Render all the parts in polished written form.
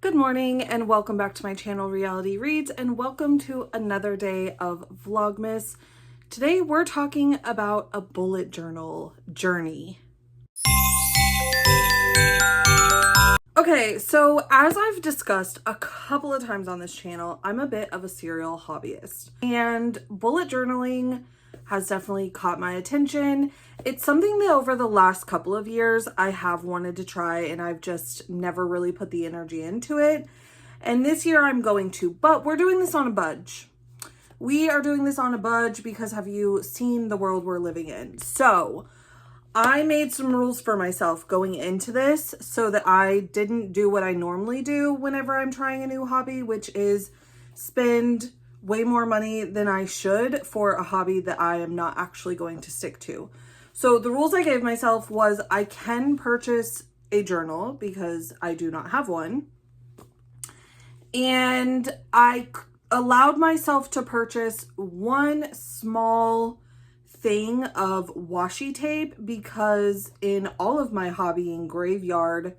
Good morning and welcome back to my channel Reality Reads, and welcome to another day of Vlogmas. Today we're talking about a bullet journal journey. Okay, so as I've discussed a couple of times on this channel, I'm a bit of a serial hobbyist, and bullet journaling has definitely caught my attention. It's something that over the last couple of years I have wanted to try, and I've just never really put the energy into it. And this year I'm going to, but we're doing this on a budge. We are doing this on a budge because have you seen the world we're living in? So I made some rules for myself going into this so that I didn't do what I normally do whenever I'm trying a new hobby, which is spend way more money than I should for a hobby that I am not actually going to stick to. So the rules I gave myself was I can purchase a journal because I do not have one. And I allowed myself to purchase one small thing of washi tape because in all of my hobbying graveyard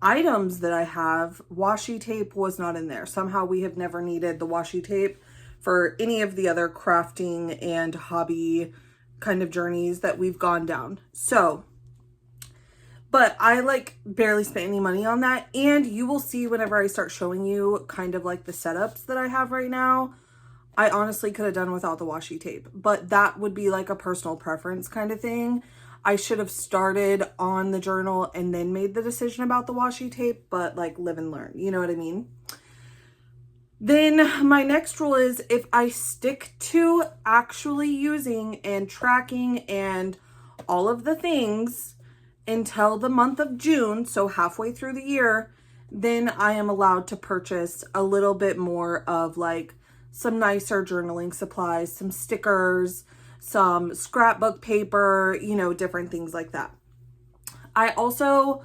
items that I have, washi tape was not in there. Somehow we have never needed the washi tape for any of the other crafting and hobby kind of journeys that we've gone down. So, but I like barely spent any money on that. And you will see whenever I start showing you kind of like the setups that I have right now, I honestly could have done without the washi tape, but that would be like a personal preference kind of thing. I should have started on the journal and then made the decision about the washi tape, but like live and learn, you know what I mean? Then my next rule is if I stick to actually using and tracking and all of the things until the month of June, so halfway through the year, then I am allowed to purchase a little bit more of like some nicer journaling supplies, some stickers, some scrapbook paper, you know, different things like that. I also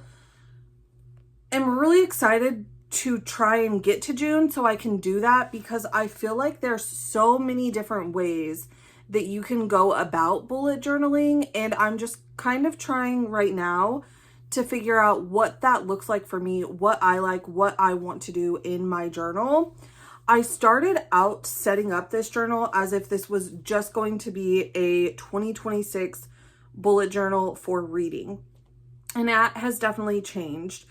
am really excited to try and get to June so I can do that because I feel like there's so many different ways that you can go about bullet journaling, and I'm just kind of trying right now to figure out what that looks like for me, what I like, what I want to do in my journal. I started out setting up this journal as if this was just going to be a 2026 bullet journal for reading. And that has definitely changed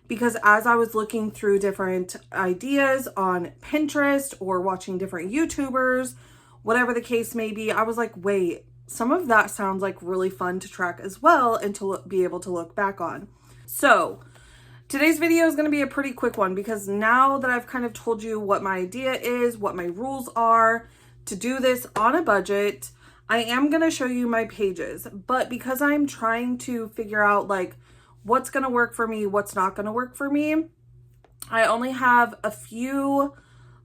because as I was looking through different ideas on Pinterest or watching different YouTubers, whatever the case may be, I was like, wait, some of that sounds like really fun to track as well and to be able to look back on. So today's video is going to be a pretty quick one because now that I've kind of told you what my idea is, what my rules are to do this on a budget, I am going to show you my pages. But because I'm trying to figure out like what's going to work for me, what's not going to work for me, I only have a few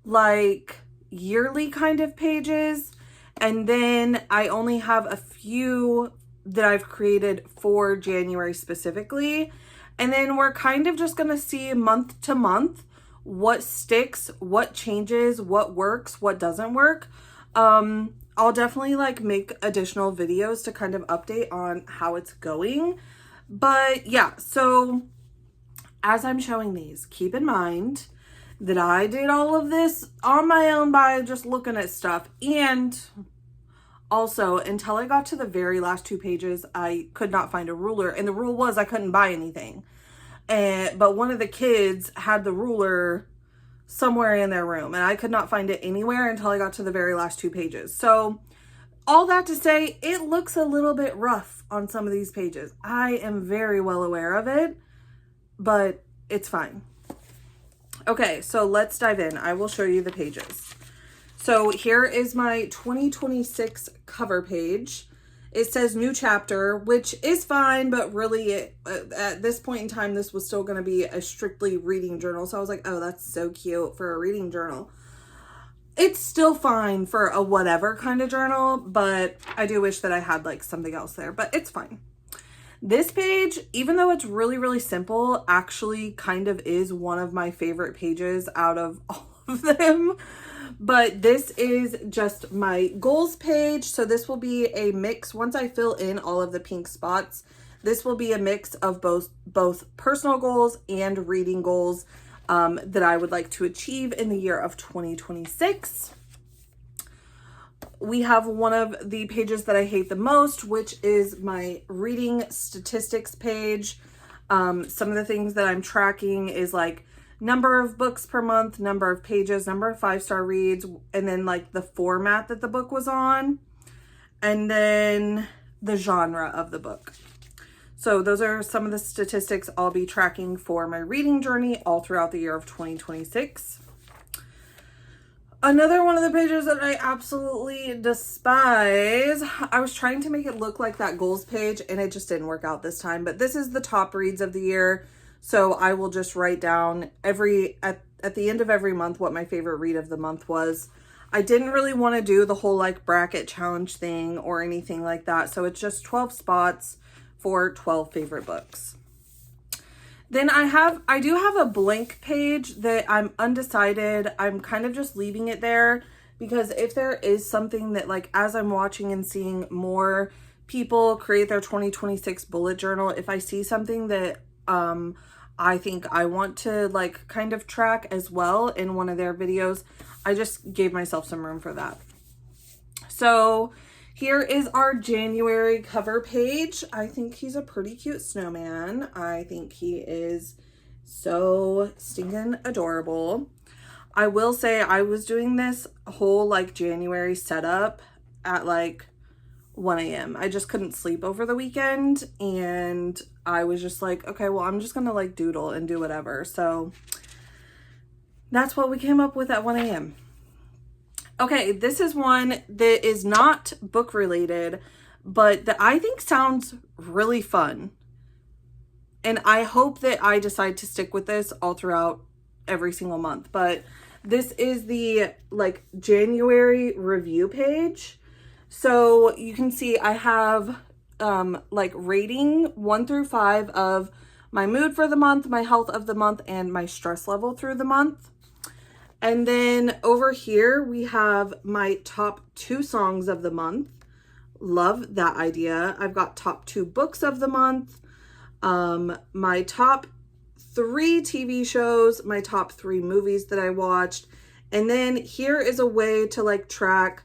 like yearly kind of pages. And then I only have a few that I've created for January specifically. And then we're kind of just going to see month to month what sticks, what changes, what works, what doesn't work. I'll definitely like make additional videos to kind of update on how it's going. But yeah, so as I'm showing these, keep in mind that I did all of this on my own by just looking at stuff. And also, until I got to the very last two pages, I could not find a ruler. And the rule was I couldn't buy anything. But one of the kids had the ruler somewhere in their room. And I could not find it anywhere until I got to the very last two pages. So all that to say, it looks a little bit rough on some of these pages. I am very well aware of it, but it's fine. Okay, so let's dive in. I will show you the pages. So here is my 2026 cover page. It says new chapter, which is fine, but really at this point in time, this was still going to be a strictly reading journal. So I was like, oh, that's so cute for a reading journal. It's still fine for a whatever kind of journal, but I do wish that I had like something else there, but it's fine. This page, even though it's really, really simple, actually kind of is one of my favorite pages out of all of them. But this is just my goals page. So this will be a mix. Once I fill in all of the pink spots, this will be a mix of both personal goals and reading goals. that I would like to achieve in the year of 2026. We have one of the pages that I hate the most, which is my reading statistics page. Some of the things that I'm tracking is like number of books per month, number of pages, number of 5-star reads, and then like the format that the book was on, and then the genre of the book. So those are some of the statistics I'll be tracking for my reading journey all throughout the year of 2026. Another one of the pages that I absolutely despise, I was trying to make it look like that goals page and it just didn't work out this time, but this is the top reads of the year. So I will just write down at the end of every month what my favorite read of the month was. I didn't really want to do the whole like bracket challenge thing or anything like that. So it's just 12 spots for 12 favorite books. Then I do have a blank page that I'm undecided. I'm kind of just leaving it there because if there is something that like, as I'm watching and seeing more people create their 2026 bullet journal, if I see something that I think I want to like kind of track as well in one of their videos, I just gave myself some room for that. So here is our January cover page. I think he's a pretty cute snowman. I think he is so stinking adorable. I will say I was doing this whole like January setup at like 1 a.m. I just couldn't sleep over the weekend and I was just like, okay, well, I'm just gonna like doodle and do whatever. So that's what we came up with at 1 a.m. Okay, this is one that is not book related, but that I think sounds really fun. And I hope that I decide to stick with this all throughout every single month. But this is the like January review page. So you can see I have like rating 1 through 5 of my mood for the month, my health of the month, and my stress level through the month. And then over here, we have my top 2 songs of the month. Love that idea. I've got top 2 books of the month, my top 3 TV shows, my top 3 movies that I watched. And then here is a way to like track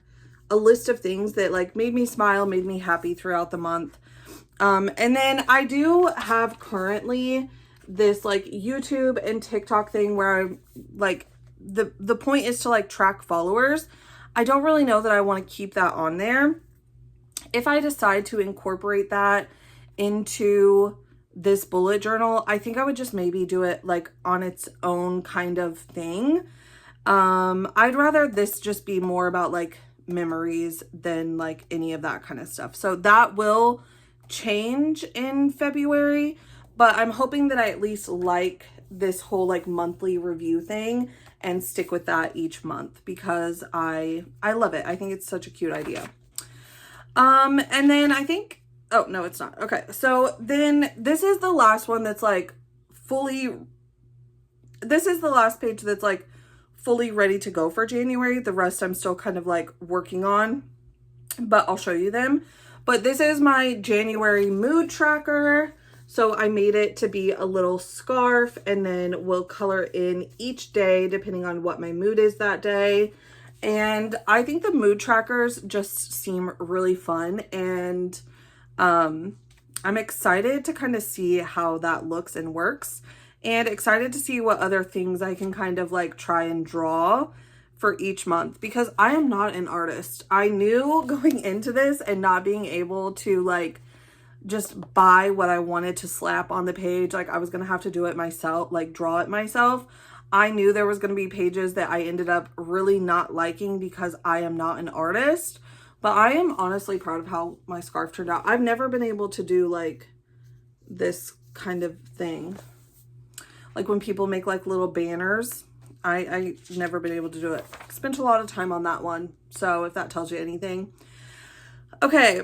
a list of things that like made me smile, made me happy throughout the month. And then I do have currently this like YouTube and TikTok thing where I'm like, the point is to like track followers. I don't really know that I want to keep that on there. If I decide to incorporate that into this bullet journal, I think I would just maybe do it like on its own kind of thing. I'd rather this just be more about like memories than like any of that kind of stuff. So that will change in February, but I'm hoping that I at least like this whole like monthly review thing and stick with that each month because I love it. I think it's such a cute idea. And then I think, oh no, it's not. Okay. So then this is the last one that's like this is the last page that's like fully ready to go for January. The rest I'm still kind of like working on, but I'll show you them. But this is my January mood tracker. So I made it to be a little scarf and then we'll color in each day depending on what my mood is that day. And I think the mood trackers just seem really fun and I'm excited to kind of see how that looks and works and excited to see what other things I can kind of like try and draw for each month because I am not an artist. I knew going into this and not being able to like just buy what I wanted to slap on the page. Like I was going to have to do it myself, like draw it myself. I knew there was going to be pages that I ended up really not liking because I am not an artist, but I am honestly proud of how my scarf turned out. I've never been able to do like this kind of thing. Like when people make like little banners, I've never been able to do it. Spent a lot of time on that one. So if that tells you anything. Okay.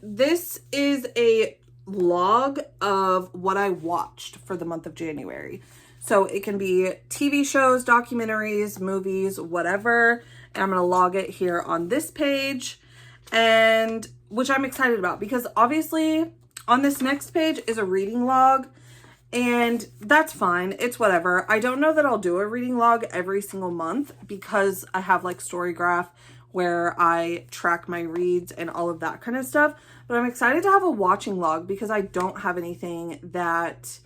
This is a log of what I watched for the month of January. So it can be TV shows, documentaries, movies, whatever. And I'm going to log it here on this page, and which I'm excited about because obviously on this next page is a reading log. And that's fine. It's whatever. I don't know that I'll do a reading log every single month because I have like Storygraph where I track my reads and all of that kind of stuff. But I'm excited to have a watching log because I don't have anything that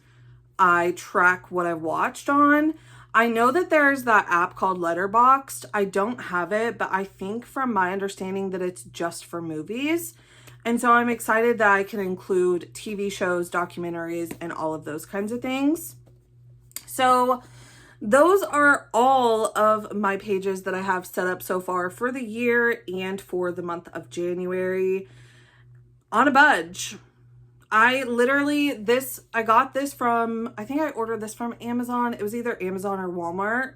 I track what I've watched on. I know that there's that app called Letterboxd. I don't have it, but I think from my understanding that it's just for movies. And so I'm excited that I can include TV shows, documentaries, and all of those kinds of things. So those are all of my pages that I have set up so far for the year and for the month of January. On a budge. I got this from, I think I ordered this from Amazon. It was either Amazon or Walmart.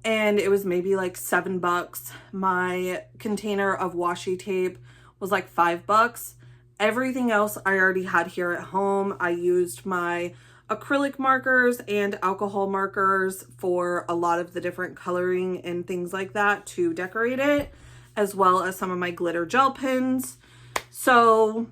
And it was maybe like $7. My container of washi tape was like $5. Everything else I already had here at home. I used my acrylic markers and alcohol markers for a lot of the different coloring and things like that to decorate it, as well as some of my glitter gel pens. So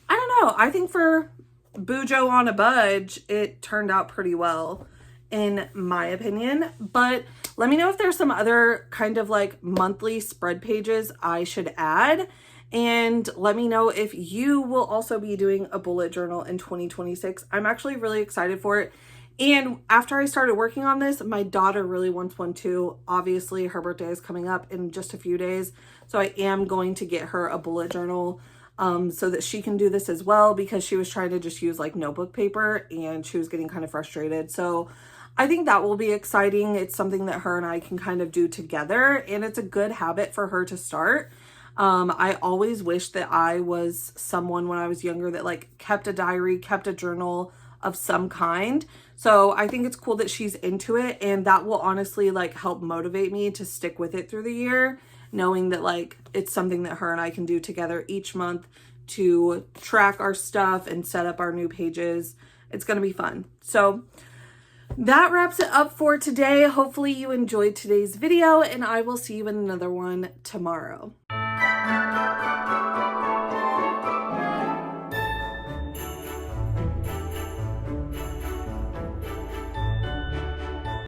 I don't know. I think for Bujo on a budge, it turned out pretty well in my opinion. But let me know if there's some other kind of like monthly spread pages I should add. And let me know if you will also be doing a bullet journal in 2026. I'm actually really excited for it. And after I started working on this, my daughter really wants one too. Obviously, her birthday is coming up in just a few days. So I am going to get her a bullet journal so that she can do this as well, because she was trying to just use like notebook paper and she was getting kind of frustrated. So I think that will be exciting. It's something that her and I can kind of do together, and it's a good habit for her to start. I always wish that I was someone when I was younger that like kept a diary, kept a journal of some kind. So I think it's cool that she's into it, and that will honestly like help motivate me to stick with it through the year, knowing that like it's something that her and I can do together each month to track our stuff and set up our new pages. It's going to be fun. So that wraps it up for today. Hopefully you enjoyed today's video, and I will see you in another one tomorrow.